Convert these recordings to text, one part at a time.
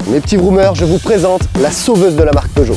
Mes petits vroomers, je vous présente la sauveuse de la marque Peugeot.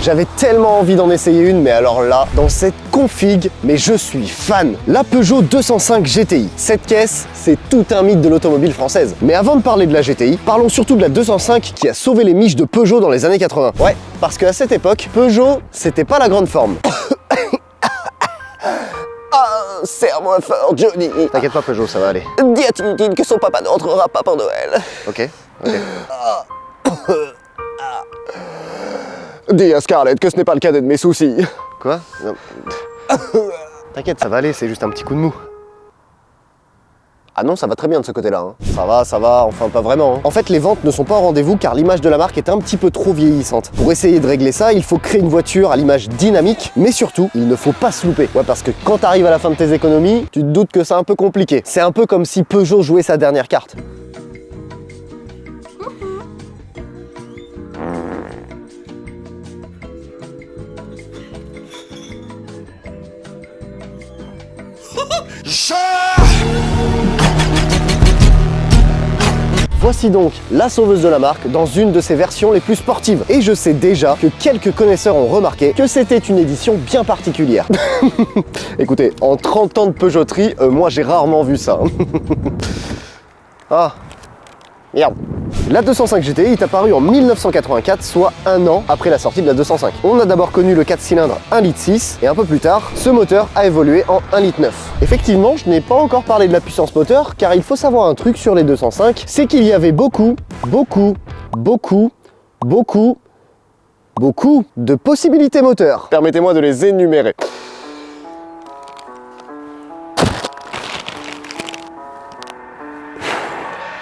J'avais tellement envie d'en essayer une, mais alors là, dans cette config, mais je suis fan. La Peugeot 205 GTI. Cette caisse, c'est tout un mythe de l'automobile française. Mais avant de parler de la GTI, parlons surtout de la 205 qui a sauvé les miches de Peugeot dans les années 80. Ouais, parce qu'à cette époque, Peugeot, c'était pas la grande forme. Ah, serre-moi fort, Johnny. T'inquiète pas, Peugeot, ça va aller. Dis à Tintin que son papa n'entrera pas pour Noël. Ok. Dis à Scarlett que ce n'est pas le cadet de mes soucis. Quoi? T'inquiète, ça va aller, c'est juste un petit coup de mou. Ah non, ça va très bien de ce côté-là. Hein. Ça va, enfin pas vraiment. Hein. En fait, les ventes ne sont pas au rendez-vous car l'image de la marque est un petit peu trop vieillissante. Pour essayer de régler ça, il faut créer une voiture à l'image dynamique, mais surtout, il ne faut pas se louper. Ouais, parce que quand t'arrives à la fin de tes économies, tu te doutes que c'est un peu compliqué. C'est un peu comme si Peugeot jouait sa dernière carte. Voici donc la sauveuse de la marque dans une de ses versions les plus sportives. Et je sais déjà que quelques connaisseurs ont remarqué que c'était une édition bien particulière. Écoutez, en 30 ans de Peugeoterie, moi j'ai rarement vu ça. Ah, merde. La 205 GTI est apparue en 1984, soit un an après la sortie de la 205. On a d'abord connu le 4 cylindres 1,6 litre et un peu plus tard, ce moteur a évolué en 1,9 litre. Effectivement, je n'ai pas encore parlé de la puissance moteur, car il faut savoir un truc sur les 205, c'est qu'il y avait beaucoup de possibilités moteurs. Permettez-moi de les énumérer.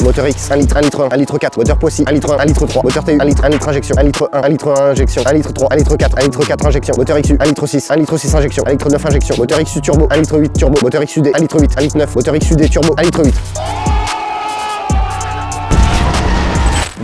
Moteur X, 1 litre, 1 litre 1, 1 litre 4, moteur Poissy, 1 litre 1, 1 litre 3, moteur TU, 1 litre injection, 1 litre 1, 1 litre 1 injection, 1 litre 3, 1 litre 4, 1 litre 4 injection, moteur XU, 1 litre 6, 1 litre 6 injection, 1 litre 9 injection, moteur XU turbo, 1 litre 8 turbo, moteur XUD, 1 litre 8, 1 litre 9, moteur XUD turbo, 1 litre 8.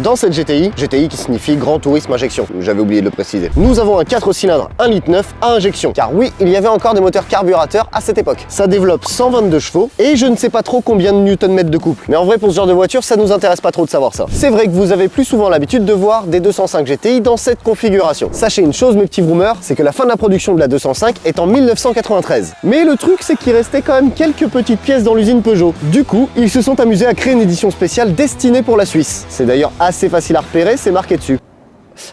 Dans cette GTI qui signifie Grand Tourisme Injection, j'avais oublié de le préciser, nous avons un 4 cylindres 1,9 litre à injection. Car oui, il y avait encore des moteurs carburateurs à cette époque. Ça développe 122 chevaux et je ne sais pas trop combien de newton-mètres de couple. Mais en vrai, pour ce genre de voiture, ça nous intéresse pas trop de savoir ça. C'est vrai que vous avez plus souvent l'habitude de voir des 205 GTI dans cette configuration. Sachez une chose, mes petits vroomers, c'est que la fin de la production de la 205 est en 1993. Mais le truc, c'est qu'il restait quand même quelques petites pièces dans l'usine Peugeot. Du coup, ils se sont amusés à créer une édition spéciale destinée pour la Suisse. C'est d'ailleurs assez facile à repérer, c'est marqué dessus.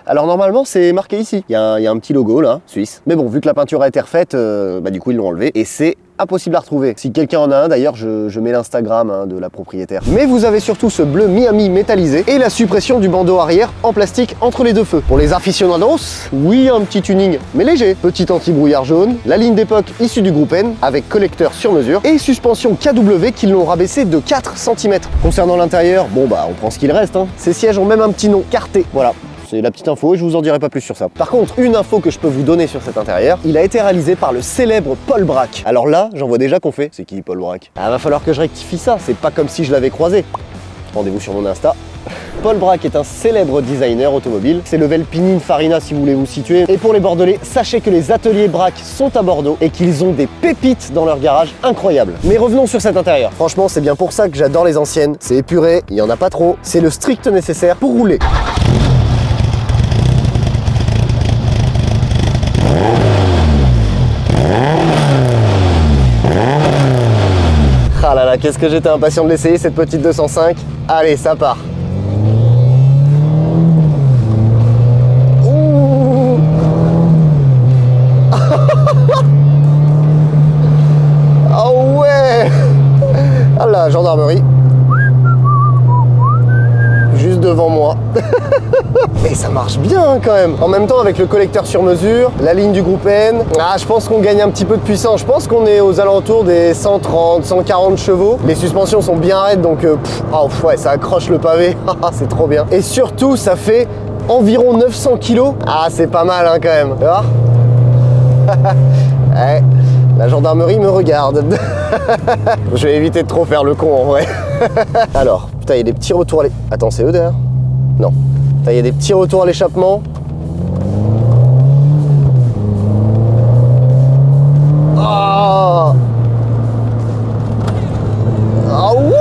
Alors normalement c'est marqué ici, il y a un petit logo là, suisse. Mais bon, vu que la peinture a été refaite, du coup ils l'ont enlevé et c'est impossible à retrouver. Si quelqu'un en a un, d'ailleurs je mets l'Instagram de la propriétaire. Mais vous avez surtout ce bleu Miami métallisé et la suppression du bandeau arrière en plastique entre les deux feux. Pour les aficionados, oui, un petit tuning mais léger. Petit anti-brouillard jaune, la ligne d'époque issue du groupe N avec collecteur sur mesure et suspension KW qui l'ont rabaissé de 4 cm. Concernant l'intérieur, bon on prend ce qu'il reste. Ces sièges ont même un petit nom, Carté, voilà. C'est la petite info et je vous en dirai pas plus sur ça. Par contre, une info que je peux vous donner sur cet intérieur, il a été réalisé par le célèbre Paul Braque. Alors là, j'en vois déjà qu'on fait. C'est qui Paul Braque? Ah, va falloir que je rectifie ça, c'est pas comme si je l'avais croisé. Rendez-vous sur mon Insta. Paul Braque est un célèbre designer automobile. C'est level Pininfarina si vous voulez vous situer. Et pour les Bordelais, sachez que les ateliers Braque sont à Bordeaux et qu'ils ont des pépites dans leur garage incroyables. Mais revenons sur cet intérieur. Franchement, c'est bien pour ça que j'adore les anciennes. C'est épuré, il y en a pas trop. C'est le strict nécessaire pour rouler. Ah là là, qu'est-ce que j'étais impatient de l'essayer cette petite 205. Allez, ça part. Ouh. Ah ouais. Ah la gendarmerie. Juste devant moi. Et ça marche bien quand même. En même temps, avec le collecteur sur mesure, la ligne du groupe N, je pense qu'on gagne un petit peu de puissance. Je pense qu'on est aux alentours des 130, 140 chevaux. Les suspensions sont bien raides, donc ouais, ça accroche le pavé. C'est trop bien. Et surtout, ça fait environ 900 kg. Ah, c'est pas mal quand même. Tu vois. Ouais. La gendarmerie me regarde. Je vais éviter de trop faire le con en vrai. Alors, Putain, il y a des petits retours à l'échappement. Attends, c'est eux derrière? Non. Putain, il y a des petits retours à l'échappement. Ah. Ah ouh.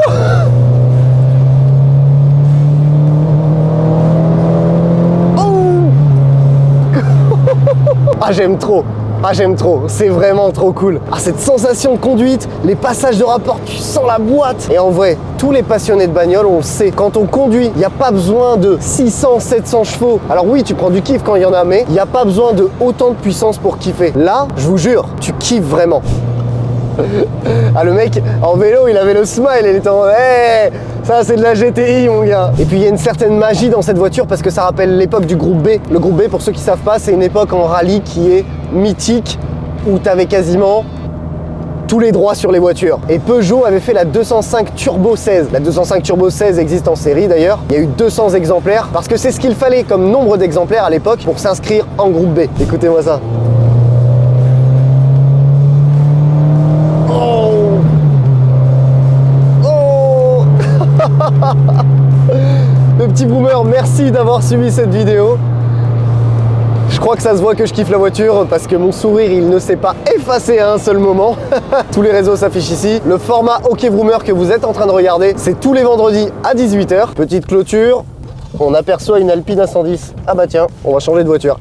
Ah j'aime trop. Ah j'aime trop, c'est vraiment trop cool. Ah cette sensation de conduite, les passages de rapport, tu sens la boîte. Et en vrai, tous les passionnés de bagnole, on le sait, quand on conduit, il n'y a pas besoin de 600, 700 chevaux. Alors oui, tu prends du kiff quand il y en a, mais il n'y a pas besoin de autant de puissance pour kiffer. Là, je vous jure, tu kiffes vraiment. Ah le mec en vélo il avait le smile, il était en mode hey, ça c'est de la GTI mon gars. Et puis il y a une certaine magie dans cette voiture parce que ça rappelle l'époque du groupe B. Le groupe B, pour ceux qui savent pas, c'est une époque en rallye qui est mythique où tu avais quasiment tous les droits sur les voitures. Et Peugeot avait fait la 205 Turbo 16. La 205 Turbo 16 existe en série d'ailleurs. Il y a eu 200 exemplaires parce que c'est ce qu'il fallait comme nombre d'exemplaires à l'époque pour s'inscrire en groupe B. Écoutez-moi ça. Le petit boomer, merci d'avoir suivi cette vidéo. Je crois que ça se voit que je kiffe la voiture parce que mon sourire il ne s'est pas effacé à un seul moment. Tous les réseaux s'affichent ici. Le format OK Vroomer que vous êtes en train de regarder, c'est tous les vendredis à 18 h. Petite clôture, on aperçoit une Alpine A110. Ah bah tiens, on va changer de voiture.